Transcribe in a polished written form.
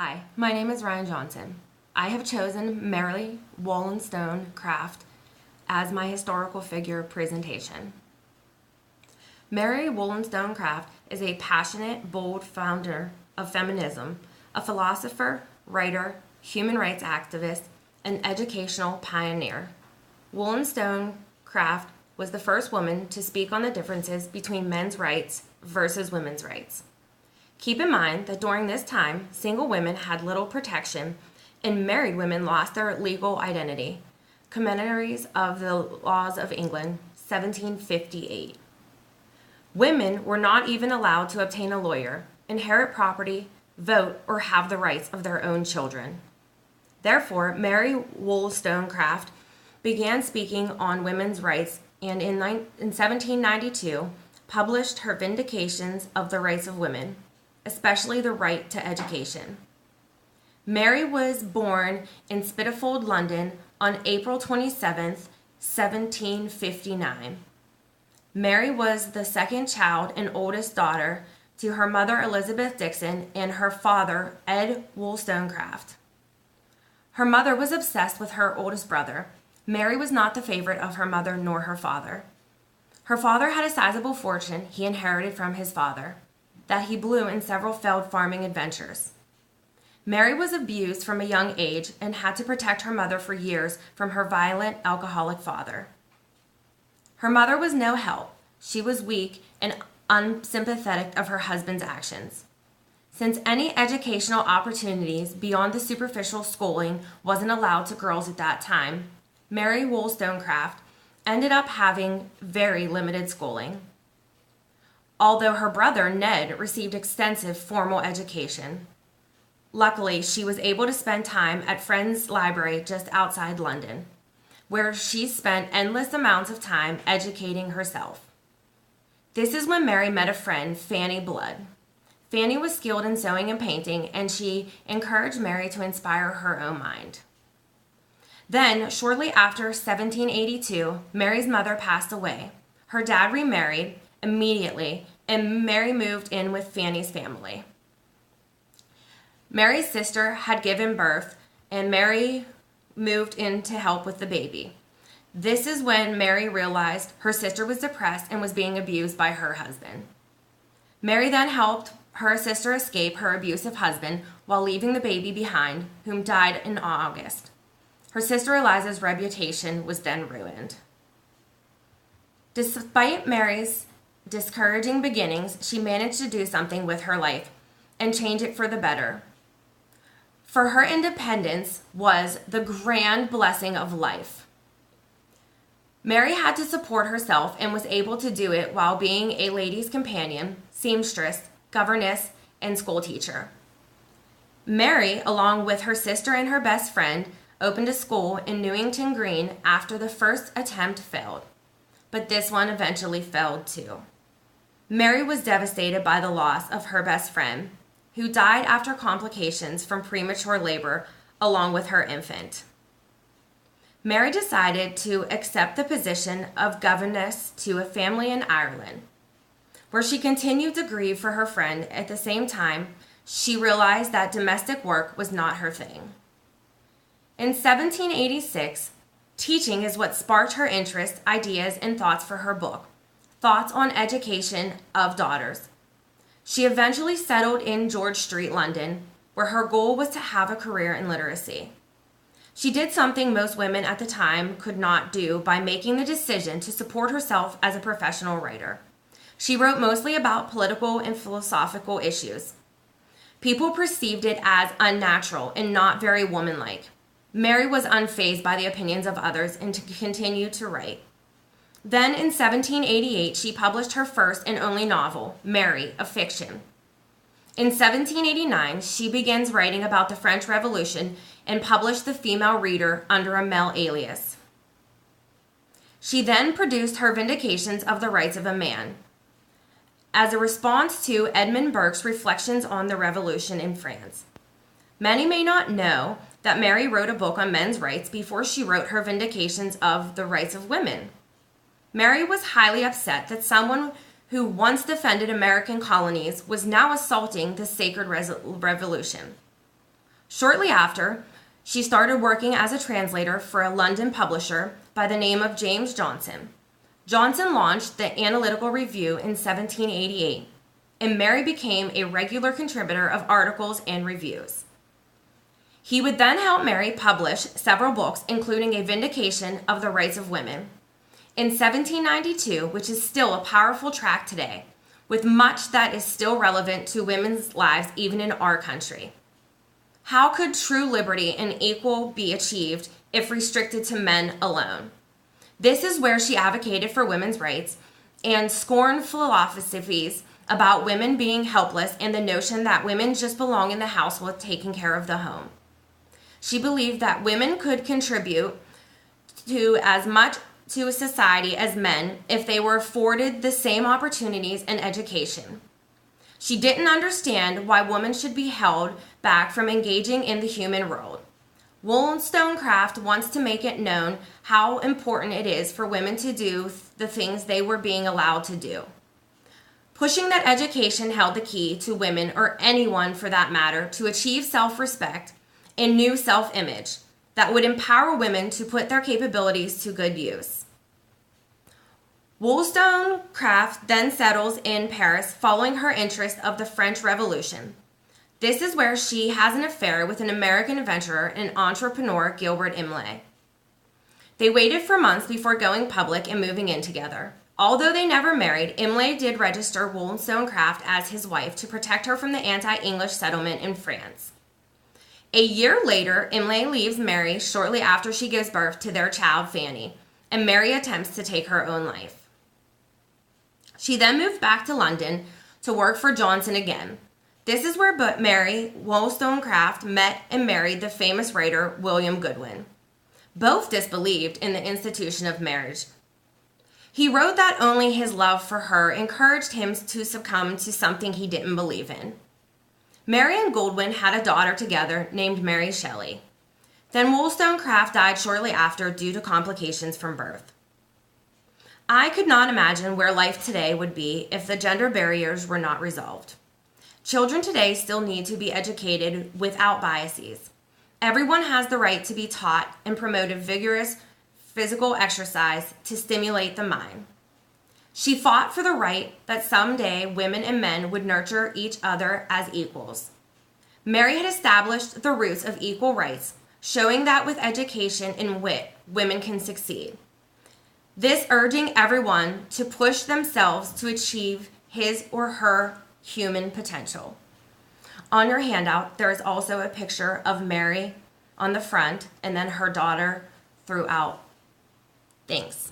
Hi, my name is Ryan Johnson. I have chosen Mary Wollstonecraft as my historical figure presentation. Mary Wollstonecraft is a passionate, bold founder of feminism, a philosopher, writer, human rights activist, and educational pioneer. Wollstonecraft was the first woman to speak on the differences between men's rights versus women's rights. Keep in mind that during this time, single women had little protection and married women lost their legal identity. Commentaries of the Laws of England, 1758. Women were not even allowed to obtain a lawyer, inherit property, vote, or have the rights of their own children. Therefore, Mary Wollstonecraft began speaking on women's rights and in 1792 published her Vindications of the Rights of Women, especially the right to education. Mary was born in Spitalfields, London on April 27, 1759. Mary was the second child and oldest daughter to her mother Elizabeth Dixon and her father Ed Wollstonecraft. Her mother was obsessed with her oldest brother. Mary was not the favorite of her mother nor her father. Her father had a sizable fortune he inherited from his father that he blew in several failed farming adventures. Mary was abused from a young age and had to protect her mother for years from her violent, alcoholic father. Her mother was no help. She was weak and unsympathetic of her husband's actions. Since any educational opportunities beyond the superficial schooling wasn't allowed to girls at that time, Mary Wollstonecraft ended up having very limited schooling. Although her brother, Ned, received extensive formal education. Luckily, she was able to spend time at Friends' Library just outside London, where she spent endless amounts of time educating herself. This is when Mary met a friend, Fanny Blood. Fanny was skilled in sewing and painting, and she encouraged Mary to inspire her own mind. Then, shortly after 1782, Mary's mother passed away. Her dad remarried immediately, and Mary moved in with Fanny's family. Mary's sister had given birth, and Mary moved in to help with the baby. This is when Mary realized her sister was depressed and was being abused by her husband. Mary then helped her sister escape her abusive husband while leaving the baby behind, whom died in August. Her sister Eliza's reputation was then ruined. Despite Mary's discouraging beginnings, she managed to do something with her life and change it for the better. For her independence was the grand blessing of life. Mary had to support herself and was able to do it while being a lady's companion, seamstress, governess, and school teacher. Mary, along with her sister and her best friend, opened a school in Newington Green after the first attempt failed, but this one eventually failed too. Mary was devastated by the loss of her best friend, who died after complications from premature labor along with her infant. Mary decided to accept the position of governess to a family in Ireland, where she continued to grieve for her friend. At the same time, she realized that domestic work was not her thing. In 1786, teaching is what sparked her interest, ideas, and thoughts for her book, Thoughts on Education of Daughters. She eventually settled in George Street, London, where her goal was to have a career in literacy. She did something most women at the time could not do by making the decision to support herself as a professional writer. She wrote mostly about political and philosophical issues. People perceived it as unnatural and not very womanlike. Mary was unfazed by the opinions of others and continued to write. Then in 1788, she published her first and only novel, Mary, a fiction. In 1789, she begins writing about the French Revolution and published The Female Reader under a male alias. She then produced her Vindications of the Rights of a Man, as a response to Edmund Burke's reflections on the Revolution in France. Many may not know that Mary wrote a book on men's rights before she wrote her Vindications of the Rights of Women. Mary was highly upset that someone who once defended American colonies was now assaulting the sacred revolution. Shortly after, she started working as a translator for a London publisher by the name of James Johnson. Johnson launched the Analytical Review in 1788, and Mary became a regular contributor of articles and reviews. He would then help Mary publish several books, including A Vindication of the Rights of Women. In 1792, which is still a powerful tract today, with much that is still relevant to women's lives even in our country. How could true liberty and equal be achieved if restricted to men alone? This is where she advocated for women's rights and scorned philosophies about women being helpless and the notion that women just belong in the household taking care of the home. She believed that women could contribute to as much to a society as men if they were afforded the same opportunities and education. She didn't understand why women should be held back from engaging in the human world. Wollstonecraft wants to make it known how important it is for women to do the things they were being allowed to do. Pushing that education held the key to women, or anyone for that matter, to achieve self-respect and new self-image that would empower women to put their capabilities to good use. Wollstonecraft then settles in Paris following her interest of the French Revolution. This is where she has an affair with an American adventurer and entrepreneur, Gilbert Imlay. They waited for months before going public and moving in together. Although they never married, Imlay did register Wollstonecraft as his wife to protect her from the anti-English settlement in France. A year later, Imlay leaves Mary shortly after she gives birth to their child, Fanny, and Mary attempts to take her own life. She then moved back to London to work for Johnson again. This is where Mary Wollstonecraft met and married the famous writer William Goodwin. Both disbelieved in the institution of marriage. He wrote that only his love for her encouraged him to succumb to something he didn't believe in. Mary and Goodwin had a daughter together named Mary Shelley. Then Wollstonecraft died shortly after due to complications from birth. I could not imagine where life today would be if the gender barriers were not resolved. Children today still need to be educated without biases. Everyone has the right to be taught and promoted vigorous physical exercise to stimulate the mind. She fought for the right that someday women and men would nurture each other as equals. Mary had established the roots of equal rights, showing that with education and wit, women can succeed. This urging everyone to push themselves to achieve his or her human potential. On your handout, there is also a picture of Mary on the front and then her daughter throughout. Thanks.